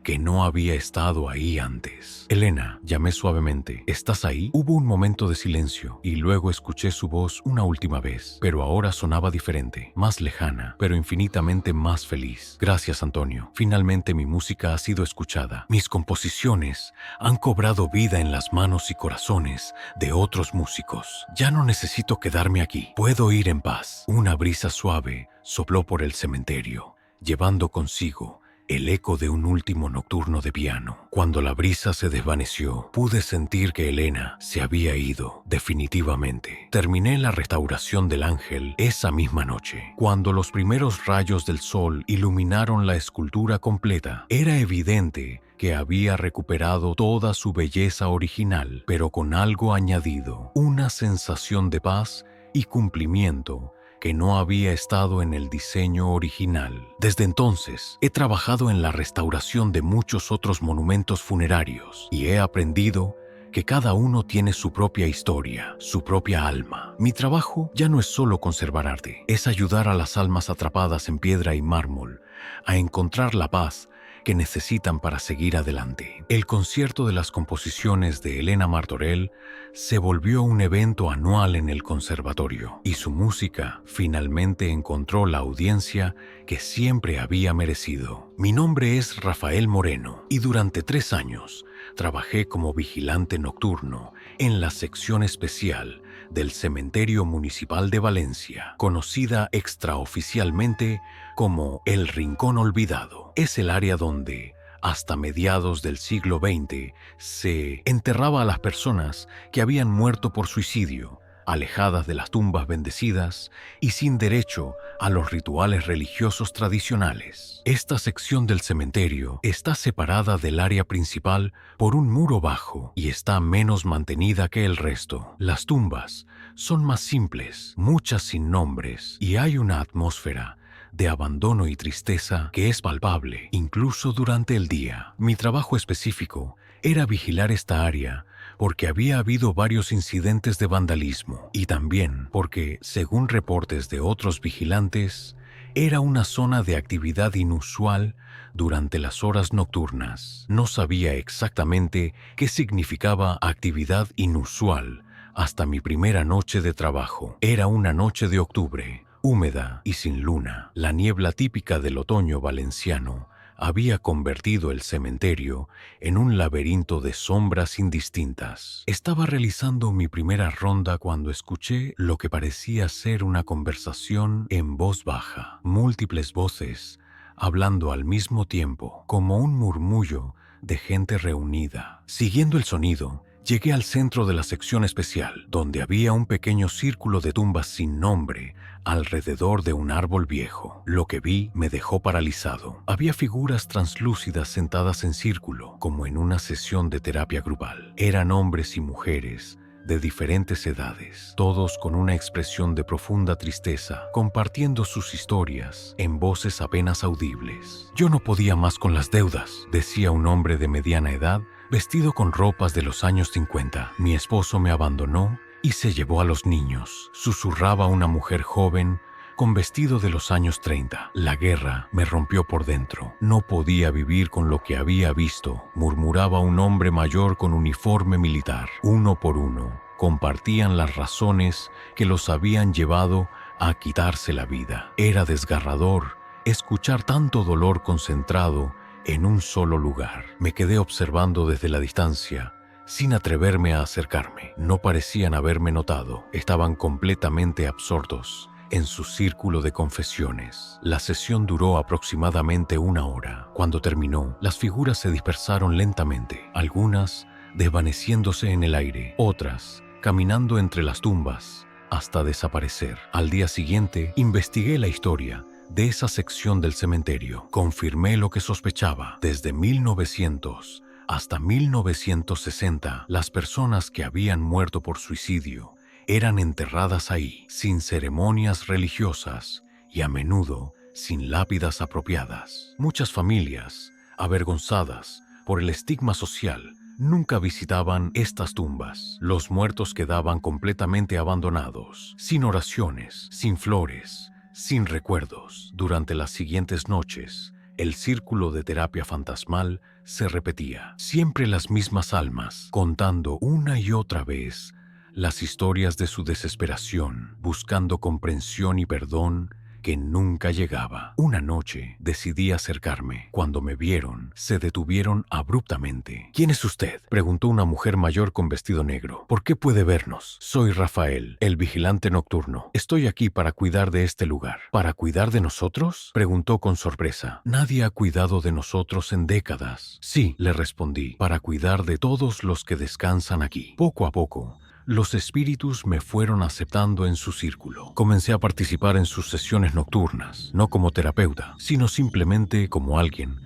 que no había estado ahí antes. «Elena», llamé suavemente, «¿estás ahí?». Hubo un momento de silencio y luego escuché su voz una última vez, pero ahora sonaba diferente, más lejana, pero infinitamente más feliz. «Gracias, Antonio. Finalmente mi música ha sido escuchada. Mis composiciones han cobrado vida en las manos y corazones de otros músicos. Ya no necesito quedarme aquí. Puedo ir en paz». Una brisa suave sopló por el cementerio, llevando consigo el eco de un último nocturno de piano. Cuando la brisa se desvaneció, pude sentir que Elena se había ido definitivamente. Terminé la restauración del ángel esa misma noche. Cuando los primeros rayos del sol iluminaron la escultura completa, era evidente que había recuperado toda su belleza original, pero con algo añadido: una sensación de paz y cumplimiento que no había estado en el diseño original. Desde entonces, he trabajado en la restauración de muchos otros monumentos funerarios y he aprendido que cada uno tiene su propia historia, su propia alma. Mi trabajo ya no es solo conservar arte, es ayudar a las almas atrapadas en piedra y mármol a encontrar la paz que necesitan para seguir adelante. El concierto de las composiciones de Elena Martorell se volvió un evento anual en el conservatorio y su música finalmente encontró la audiencia que siempre había merecido. Mi nombre es Rafael Moreno y durante 3 años trabajé como vigilante nocturno en la sección especial del Cementerio Municipal de Valencia, conocida extraoficialmente como El Rincón Olvidado. Es el área donde, hasta mediados del siglo XX, se enterraba a las personas que habían muerto por suicidio, alejadas de las tumbas bendecidas y sin derecho a los rituales religiosos tradicionales. Esta sección del cementerio está separada del área principal por un muro bajo y está menos mantenida que el resto. Las tumbas son más simples, muchas sin nombres, y hay una atmósfera de abandono y tristeza que es palpable incluso durante el día. Mi trabajo específico era vigilar esta área porque había habido varios incidentes de vandalismo y también porque, según reportes de otros vigilantes, era una zona de actividad inusual durante las horas nocturnas. No sabía exactamente qué significaba actividad inusual hasta mi primera noche de trabajo. Era una noche de octubre, húmeda y sin luna. La niebla típica del otoño valenciano había convertido el cementerio en un laberinto de sombras indistintas. Estaba realizando mi primera ronda cuando escuché lo que parecía ser una conversación en voz baja. Múltiples voces hablando al mismo tiempo, como un murmullo de gente reunida. Siguiendo el sonido, llegué al centro de la sección especial, donde había un pequeño círculo de tumbas sin nombre alrededor de un árbol viejo. Lo que vi me dejó paralizado. Había figuras translúcidas sentadas en círculo, como en una sesión de terapia grupal. Eran hombres y mujeres de diferentes edades, todos con una expresión de profunda tristeza, compartiendo sus historias en voces apenas audibles. Yo no podía más con las deudas, decía un hombre de mediana edad, vestido con ropas de los años 50. Mi esposo me abandonó y se llevó a los niños, susurraba una mujer joven con vestido de los años 30. La guerra me rompió por dentro. No podía vivir con lo que había visto, murmuraba un hombre mayor con uniforme militar. Uno por uno, compartían las razones que los habían llevado a quitarse la vida. Era desgarrador escuchar tanto dolor concentrado en un solo lugar. Me quedé observando desde la distancia, sin atreverme a acercarme. No parecían haberme notado. Estaban completamente absortos en su círculo de confesiones. La sesión duró aproximadamente 1 hora. Cuando terminó, las figuras se dispersaron lentamente, algunas desvaneciéndose en el aire, otras caminando entre las tumbas hasta desaparecer. Al día siguiente, investigué la historia de esa sección del cementerio. Confirmé lo que sospechaba. Desde 1900 hasta 1960, las personas que habían muerto por suicidio eran enterradas ahí, sin ceremonias religiosas y a menudo sin lápidas apropiadas. Muchas familias, avergonzadas por el estigma social, nunca visitaban estas tumbas. Los muertos quedaban completamente abandonados, sin oraciones, sin flores, sin recuerdos. Durante las siguientes noches, el círculo de terapia fantasmal se repetía. Siempre las mismas almas, contando una y otra vez las historias de su desesperación, buscando comprensión y perdón que nunca llegaba. Una noche decidí acercarme. Cuando me vieron, se detuvieron abruptamente. ¿Quién es usted?, preguntó una mujer mayor con vestido negro. ¿Por qué puede vernos? Soy Rafael, el vigilante nocturno. Estoy aquí para cuidar de este lugar. ¿Para cuidar de nosotros?, preguntó con sorpresa. Nadie ha cuidado de nosotros en décadas. Sí, le respondí, para cuidar de todos los que descansan aquí. Poco a poco, los espíritus me fueron aceptando en su círculo. Comencé a participar en sus sesiones nocturnas, no como terapeuta, sino simplemente como alguien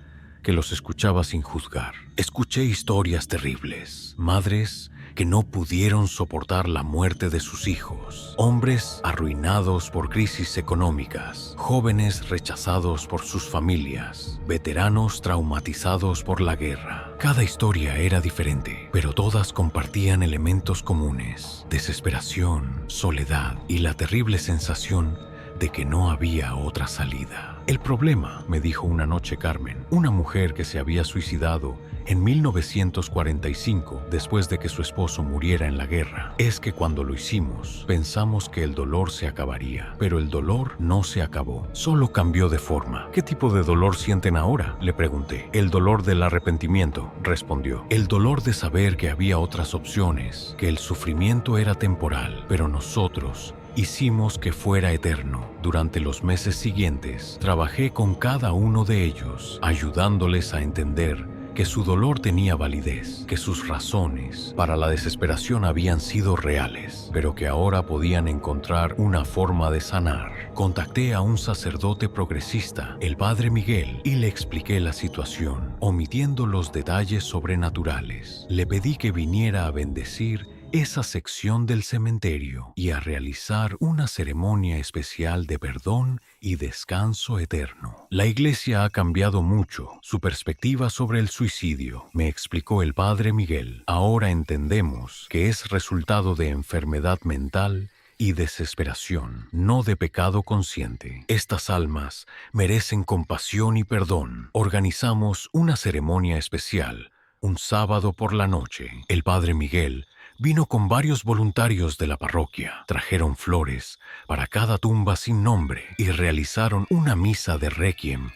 que los escuchaba sin juzgar. Escuché historias terribles, madres que no pudieron soportar la muerte de sus hijos, hombres arruinados por crisis económicas, jóvenes rechazados por sus familias, veteranos traumatizados por la guerra. Cada historia era diferente, pero todas compartían elementos comunes: desesperación, soledad y la terrible sensación de que no había otra salida. El problema, me dijo una noche Carmen, una mujer que se había suicidado en 1945 después de que su esposo muriera en la guerra, es que cuando lo hicimos pensamos que el dolor se acabaría, pero el dolor no se acabó, solo cambió de forma. ¿Qué tipo de dolor sienten ahora?, le pregunté. El dolor del arrepentimiento, respondió. El dolor de saber que había otras opciones, que el sufrimiento era temporal, pero nosotros hicimos que fuera eterno. Durante los meses siguientes, trabajé con cada uno de ellos, ayudándoles a entender que su dolor tenía validez, que sus razones para la desesperación habían sido reales, pero que ahora podían encontrar una forma de sanar. Contacté a un sacerdote progresista, el Padre Miguel, y le expliqué la situación, omitiendo los detalles sobrenaturales. Le pedí que viniera a bendecir esa sección del cementerio y a realizar una ceremonia especial de perdón y descanso eterno. La iglesia ha cambiado mucho su perspectiva sobre el suicidio, me explicó el Padre Miguel. Ahora entendemos que es resultado de enfermedad mental y desesperación, no de pecado consciente. Estas almas merecen compasión y perdón. Organizamos una ceremonia especial un sábado por la noche. El Padre Miguel vino con varios voluntarios de la parroquia. Trajeron flores para cada tumba sin nombre y realizaron una misa de requiem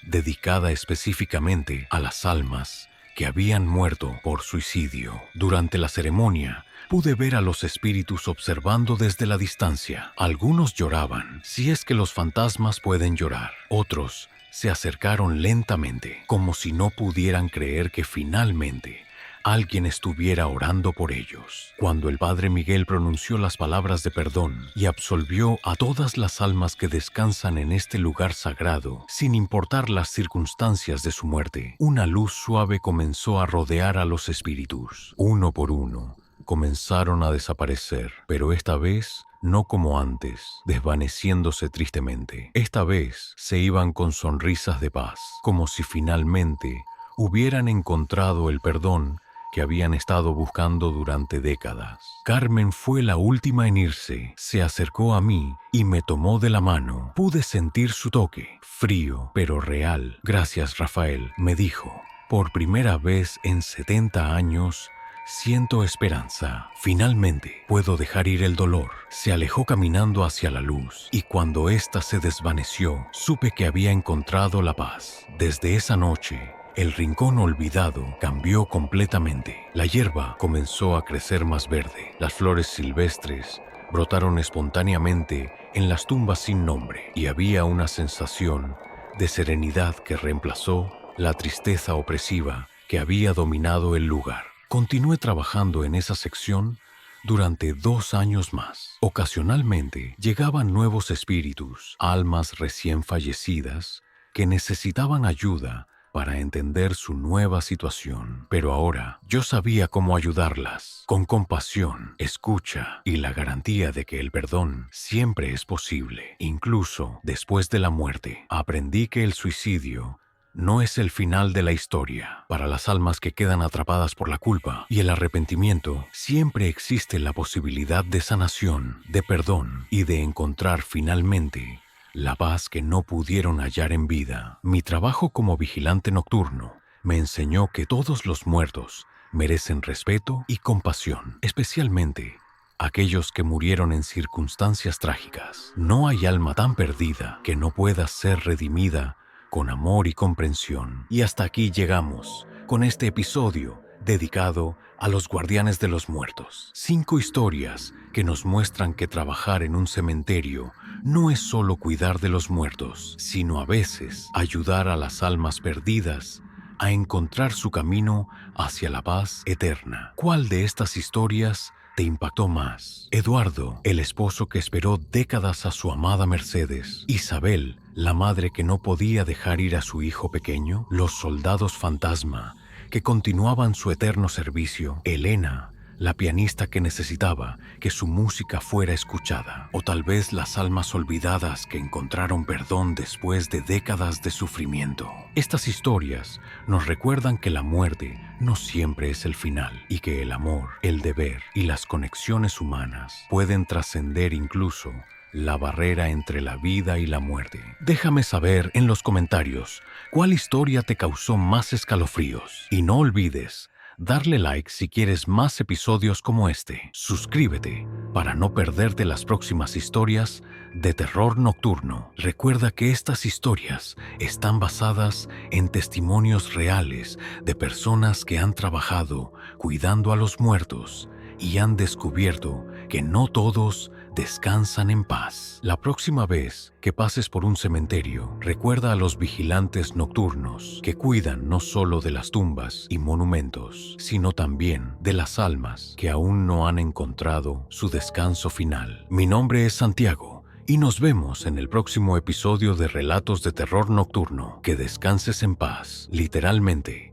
dedicada específicamente a las almas que habían muerto por suicidio. Durante la ceremonia, pude ver a los espíritus observando desde la distancia. Algunos lloraban, si es que los fantasmas pueden llorar. Otros se acercaron lentamente, como si no pudieran creer que finalmente alguien estuviera orando por ellos. Cuando el Padre Miguel pronunció las palabras de perdón y absolvió a todas las almas que descansan en este lugar sagrado, sin importar las circunstancias de su muerte, una luz suave comenzó a rodear a los espíritus. Uno por uno, comenzaron a desaparecer, pero esta vez no como antes, desvaneciéndose tristemente. Esta vez se iban con sonrisas de paz, como si finalmente hubieran encontrado el perdón que habían estado buscando durante décadas. Carmen fue la última en irse. Se acercó a mí y me tomó de la mano. Pude sentir su toque, frío pero real. Gracias, Rafael, me dijo. Por primera vez en 70 años, siento esperanza. Finalmente puedo dejar ir el dolor. Se alejó caminando hacia la luz y cuando ésta se desvaneció, supe que había encontrado la paz. Desde esa noche, el rincón olvidado cambió completamente. La hierba comenzó a crecer más verde. Las flores silvestres brotaron espontáneamente en las tumbas sin nombre y había una sensación de serenidad que reemplazó la tristeza opresiva que había dominado el lugar. Continué trabajando en esa sección durante 2 años más. Ocasionalmente llegaban nuevos espíritus, almas recién fallecidas que necesitaban ayuda para entender su nueva situación. Pero ahora yo sabía cómo ayudarlas, con compasión, escucha y la garantía de que el perdón siempre es posible, incluso después de la muerte. Aprendí que el suicidio no es el final de la historia. Para las almas que quedan atrapadas por la culpa y el arrepentimiento, siempre existe la posibilidad de sanación, de perdón y de encontrar finalmente la paz que no pudieron hallar en vida. Mi trabajo como vigilante nocturno me enseñó que todos los muertos merecen respeto y compasión, especialmente aquellos que murieron en circunstancias trágicas. No hay alma tan perdida que no pueda ser redimida con amor y comprensión. Y hasta aquí llegamos con este episodio dedicado a los guardianes de los muertos. 5 historias que nos muestran que trabajar en un cementerio no es solo cuidar de los muertos, sino a veces ayudar a las almas perdidas a encontrar su camino hacia la paz eterna. ¿Cuál de estas historias te impactó más? Eduardo, el esposo que esperó décadas a su amada Mercedes. Isabel, la madre que no podía dejar ir a su hijo pequeño. Los soldados fantasma que continuaban su eterno servicio. Elena, la pianista que necesitaba que su música fuera escuchada. O tal vez las almas olvidadas que encontraron perdón después de décadas de sufrimiento. Estas historias nos recuerdan que la muerte no siempre es el final y que el amor, el deber y las conexiones humanas pueden trascender incluso la barrera entre la vida y la muerte. Déjame saber en los comentarios cuál historia te causó más escalofríos. Y no olvides darle like si quieres más episodios como este. Suscríbete para no perderte las próximas historias de terror nocturno. Recuerda que estas historias están basadas en testimonios reales de personas que han trabajado cuidando a los muertos y han descubierto que no todos descansan en paz. La próxima vez que pases por un cementerio, recuerda a los vigilantes nocturnos que cuidan no solo de las tumbas y monumentos, sino también de las almas que aún no han encontrado su descanso final. Mi nombre es Santiago y nos vemos en el próximo episodio de Relatos de Terror Nocturno. Que descanses en paz, literalmente.